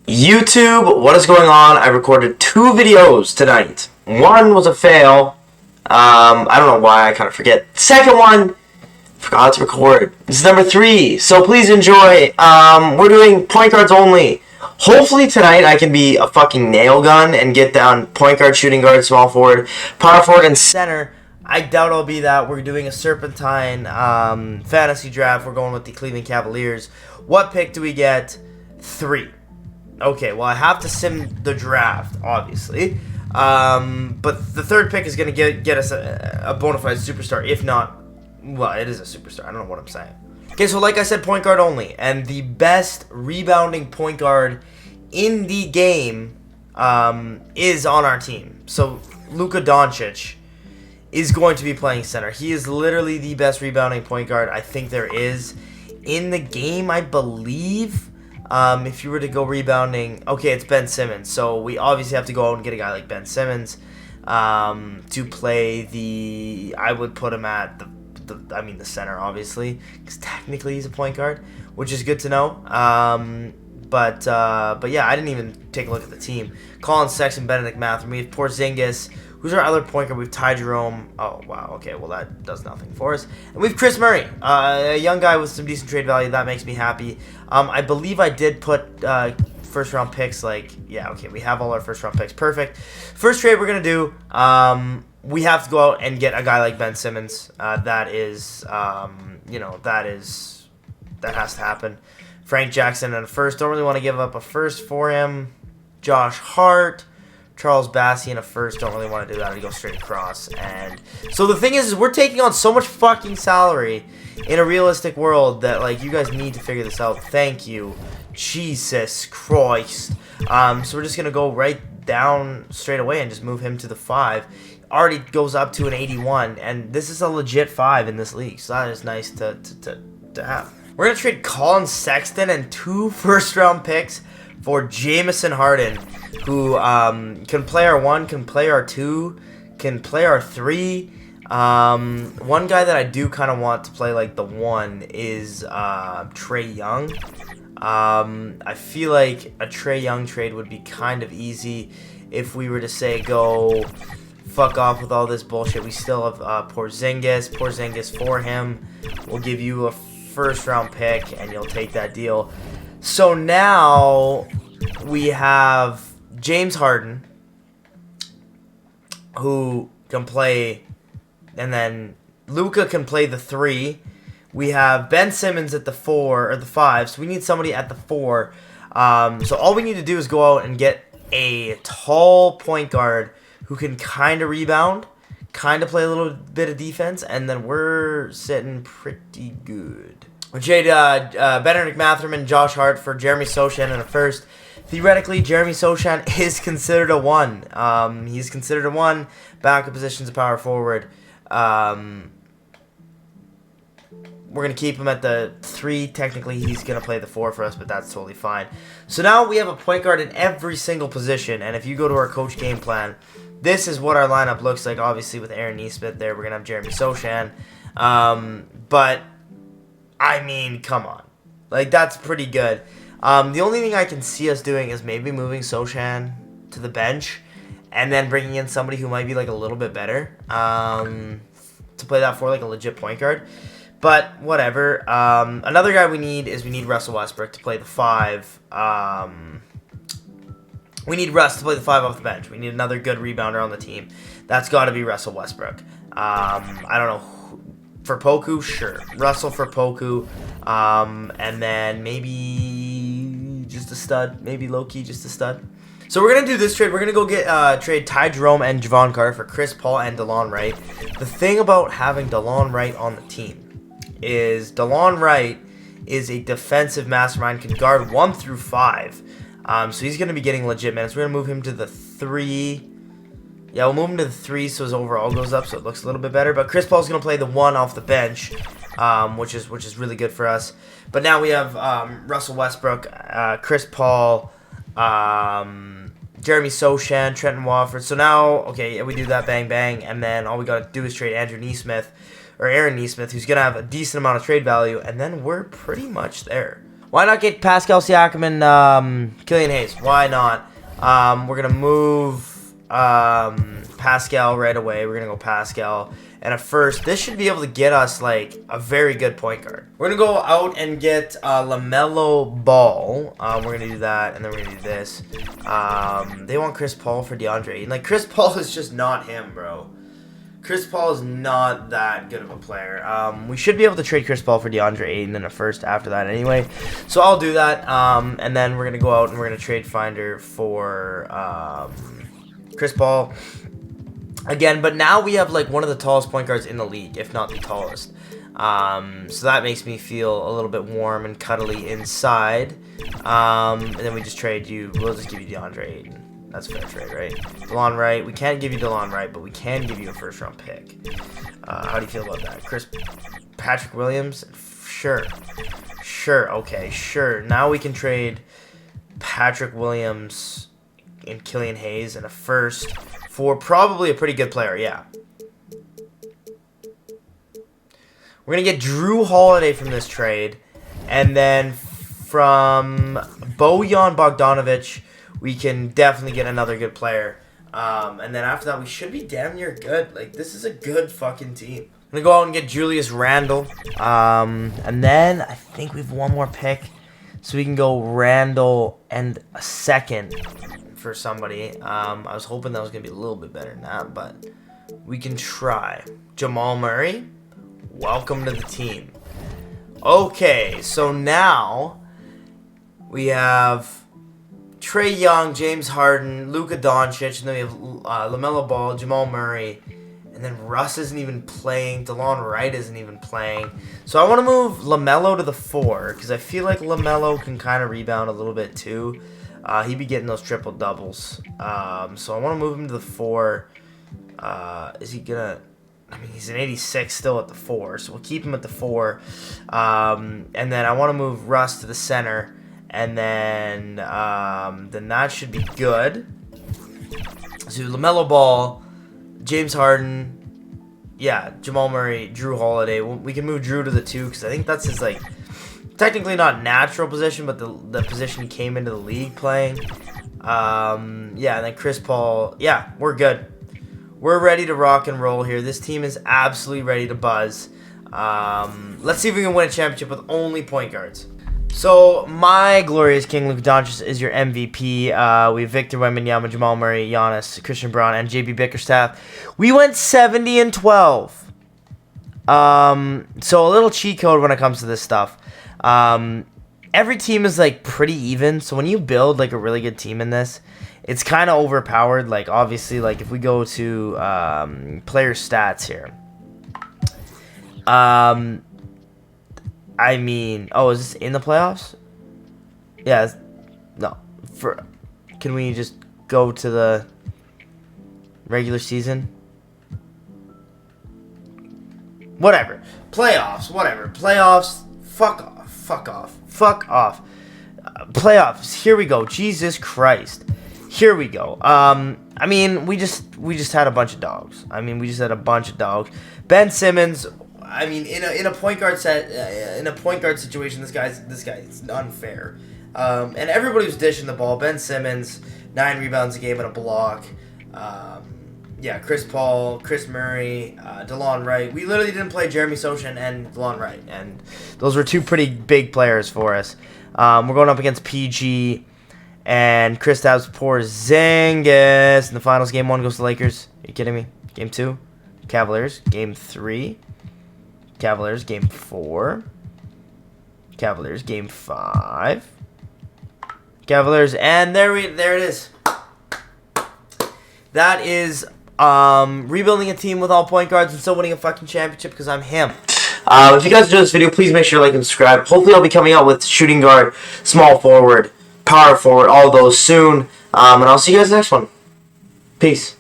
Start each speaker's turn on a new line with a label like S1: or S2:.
S1: YouTube, what is going on? I recorded 2 videos tonight. One was a fail. I don't know why, I kind of forget. Second one, forgot to record. This is number 3, so please enjoy. We're doing point guards only. Hopefully tonight I can be a fucking nail gun and get down point guard, shooting guard, small forward, power forward, and center. I doubt I'll be that. We're doing a Serpentine fantasy draft. We're going with the Cleveland Cavaliers. What pick do we get? 3. Okay, well, I have to sim the draft, obviously. But the third pick is going to get us a bona fide superstar. If not, well, it is a superstar. I don't know what I'm saying. Okay, so like I said, point guard only. And the best rebounding point guard in the game is on our team. So Luka Doncic is going to be playing center. He is literally the best rebounding point guard I think there is in the game, I believe. If you were to go rebounding, okay, it's Ben Simmons. So we obviously have to go out and get a guy like Ben Simmons to play the. I would put him at the center, obviously, because technically he's a point guard, which is good to know. But yeah, I didn't even take a look at the team. Colin Sexton, Benedict Mathurin. We have Porzingis. Who's our other point guard? We have Ty Jerome. Oh, wow. Okay, well, that does nothing for us. And we have Chris Murray, a young guy with some decent trade value. That makes me happy. I believe I did put first-round picks. Yeah, okay, we have all our first-round picks. Perfect. First trade we're going to do, we have to go out and get a guy like Ben Simmons. That has to happen. Frank Jackson and a first. Don't really want to give up a first for him. Josh Hart. Charles Bassey in a first. Don't really want to do that. I go straight across. And so the thing is we're taking on so much fucking salary in a realistic world that, like, you guys need to figure this out. Thank you. Jesus Christ. So we're just going to go right down straight away and just move him to the 5. Already goes up to an 81. And this is a legit 5 in this league. So that is nice to have. We're going to trade Colin Sexton and 2 first-round picks for Jamison Harden, who can play our 1, can play our 2, can play our 3. One guy that I do kind of want to play like the 1 is Trae Young. I feel like a Trae Young trade would be kind of easy if we were to say go fuck off with all this bullshit. We still have Porzingis for him. We'll give you a first-round pick, and you'll take that deal. So now we have James Harden, who can play, and then Luka can play the 3. We have Ben Simmons at the 4 or the 5, so we need somebody at the 4. So all we need to do is go out and get a tall point guard who can kind of rebound, kind of play a little bit of defense, and then we're sitting pretty good. We trade Benedict Mathurin and Josh Hart for Jeremy Sochan and a first. Theoretically, Jeremy Sochan is considered a 1. He's considered a 1. Backup position's a power forward. We're going to keep him at the 3. Technically, he's going to play the 4 for us, but that's totally fine. So now we have a point guard in every single position, and if you go to our coach game plan, this is what our lineup looks like. Obviously, with Aaron Nesmith there, we're going to have Jeremy Sochan. But I mean, come on. Like, that's pretty good. The only thing I can see us doing is maybe moving Sochan to the bench and then bringing in somebody who might be, like, a little bit better to play that for, like, a legit point guard. But whatever. Another guy we need Russell Westbrook to play the 5. We need Russ to play the 5 off the bench. We need another good rebounder on the team. That's got to be Russell Westbrook. I don't know. For Poku, sure. Russell for Poku. And then maybe just a stud. Maybe low-key just a stud. So we're going to do this trade. We're going to go get trade Ty Jerome and Javon Carter for Chris Paul and DeLon Wright. The thing about having DeLon Wright on the team is DeLon Wright is a defensive mastermind, can guard 1 through 5. So he's going to be getting legit minutes. We're going to move him to the 3. Yeah, we'll move him to the 3 so his overall goes up so it looks a little bit better. But Chris Paul's going to play the 1 off the bench, which is really good for us. But now we have Russell Westbrook, Chris Paul, Jeremy Sochan, Trenton Wofford. So now, okay, yeah, we do that, bang, bang. And then all we got to do is trade Andrew Nesmith, or Aaron Nesmith, who's going to have a decent amount of trade value. And then we're pretty much there.
S2: Why not get Pascal Siakam and Killian Hayes? Why not? We're going to move Pascal right away. We're going to go Pascal. And at first, this should be able to get us, like, a very good point guard. We're going to go out and get LaMelo Ball. We're going to do that, and then we're going to do this. They want Chris Paul for DeAndre Ayton. Like, Chris Paul is just not him, bro. Chris Paul is not that good of a player. We should be able to trade Chris Paul for DeAndre Ayton in a first after that anyway. So I'll do that, and then we're going to go out and we're going to trade Finder for Chris Paul. Again, but now we have like one of the tallest point guards in the league, if not the tallest. So that makes me feel a little bit warm and cuddly inside. And then we just trade you. We'll just give you DeAndre Ayton. That's a fair trade, right? DeLon Wright. We can't give you DeLon Wright, but we can give you a first-round pick. How do you feel about that? Patrick Williams? Sure. Sure, okay, sure. Now we can trade Patrick Williams and Killian Hayes and a first for probably a pretty good player, yeah. We're going to get Drew Holiday from this trade. And then from Bojan Bogdanovic, we can definitely get another good player. And then after that, we should be damn near good. Like, this is a good fucking team. I'm going to go out and get Julius Randle. And then I think we have one more pick. So we can go Randle and a second for somebody. I was hoping that was going to be a little bit better than that, but we can try. Jamal Murray, welcome to the team. Okay, so now we have Trae Young, James Harden, Luka Doncic, and then we have LaMelo Ball, Jamal Murray, and then Russ isn't even playing. DeLon Wright isn't even playing. So I want to move LaMelo to the 4 because I feel like LaMelo can kind of rebound a little bit too. He'd be getting those triple doubles. So I want to move him to the 4. Is he gonna? I mean, he's an 86 still at the 4, so we'll keep him at the 4. And then I want to move Russ to the center, and then that should be good. So LaMelo Ball, James Harden, yeah, Jamal Murray, Drew Holiday. We can move Drew to the 2 because I think that's his like. Technically not natural position, but the position he came into the league playing. Yeah, and then Chris Paul. Yeah, we're good. We're ready to rock and roll here. This team is absolutely ready to buzz. Let's see if we can win a championship with only point guards. So, my glorious king, Luka Doncic, is your MVP. We have Victor Wembanyama, Jamal Murray, Giannis, Christian Braun, and JB Bickerstaff. We went 70-12. So a little cheat code when it comes to this stuff. Every team is like pretty even, so when you build like a really good team in this, it's kind of overpowered. Like obviously, like if we go to player stats here, I mean, oh, is this in the playoffs? Yeah, no. Can we just go to the regular season? Whatever. Playoffs, whatever. Playoffs, fuck off. Fuck off. Fuck off. Playoffs. Here we go. Jesus Christ. Here we go. I mean, we just had a bunch of dogs. Ben Simmons. I mean, in a point guard situation, this guy is unfair. And everybody was dishing the ball. Ben Simmons, 9 rebounds a game and a block. Yeah, Chris Paul, Chris Murray, DeLon Wright. We literally didn't play Jeremy Sochan and DeLon Wright, and those were 2 pretty big players for us. We're going up against PG and Kristaps Porzingis in the finals. Game 1 goes to Lakers. Are you kidding me? Game 2, Cavaliers. Game 3, Cavaliers. Game 4, Cavaliers. Game 5, Cavaliers. And there it is. That is rebuilding a team with all point guards and still winning a fucking championship because I'm him.
S1: If you guys enjoyed this video, please make sure to like and subscribe. Hopefully I'll be coming out with shooting guard, small forward, power forward, all those soon. And I'll see you guys next one. Peace.